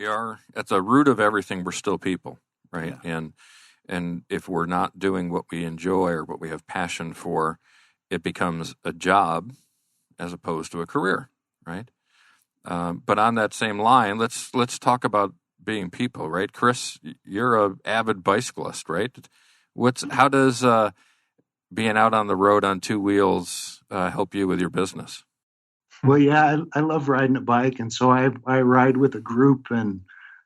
We are at the root of everything. We're still people, right? Yeah. And if we're not doing what we enjoy or what we have passion for, it becomes a job as opposed to a career, right? But on that same line, let's talk about being people, right? Chris, you're a avid bicyclist, right? How does being out on the road on two wheels help you with your business? Well, yeah, I love riding a bike, and so I ride with a group, and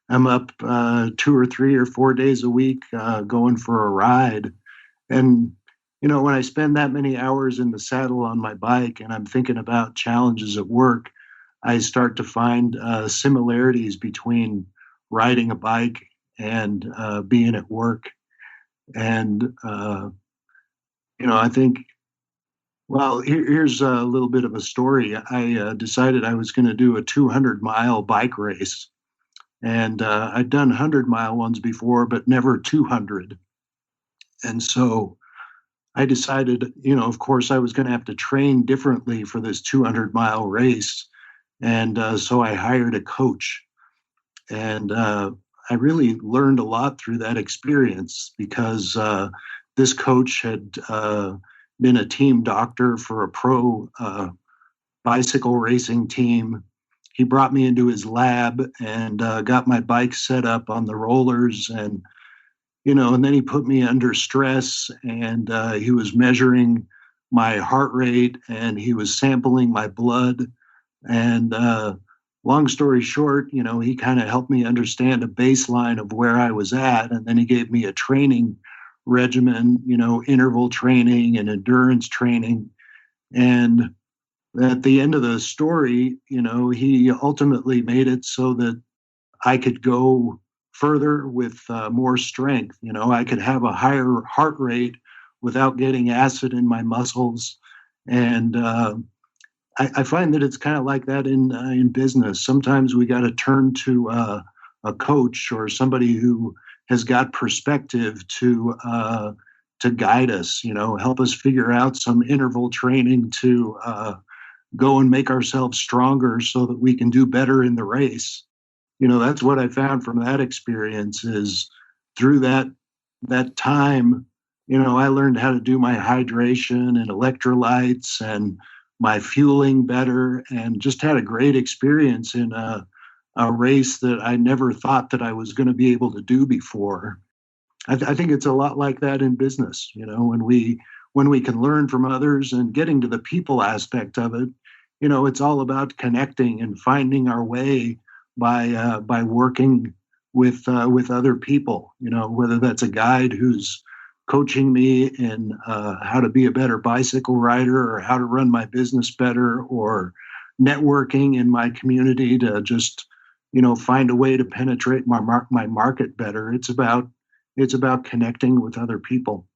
I'm up 2 or 3 or 4 days a week going for a ride. And when I spend that many hours in the saddle on my bike, and I'm thinking about challenges at work, I start to find similarities between riding a bike and being at work. And I think, well, here's a little bit of a story. I decided I was going to do a 200-mile bike race. And I'd done 100-mile ones before, but never 200. And so I decided, of course, I was going to have to train differently for this 200-mile race. And so I hired a coach. And I really learned a lot through that experience because this coach had been a team doctor for a pro bicycle racing team. He brought me into his lab and got my bike set up on the rollers, and then he put me under stress, and he was measuring my heart rate, and he was sampling my blood. And long story short, he kind of helped me understand a baseline of where I was at, and then he gave me a training regimen, interval training and endurance training. And at the end of the story, he ultimately made it so that I could go further with more strength. I could have a higher heart rate without getting acid in my muscles. And I find that it's kind of like that in business. Sometimes we got to turn to a coach or somebody who has got perspective to guide us, help us figure out some interval training to go and make ourselves stronger so that we can do better in the race. That's what I found from that experience is through that time, I learned how to do my hydration and electrolytes and my fueling better, and just had a great experience in a race that I never thought that I was going to be able to do before. I think it's a lot like that in business, when we can learn from others and getting to the people aspect of it. It's all about connecting and finding our way by working with other people. Whether that's a guide who's coaching me in how to be a better bicycle rider or how to run my business better, or networking in my community to just find a way to penetrate my market better. It's about connecting with other people.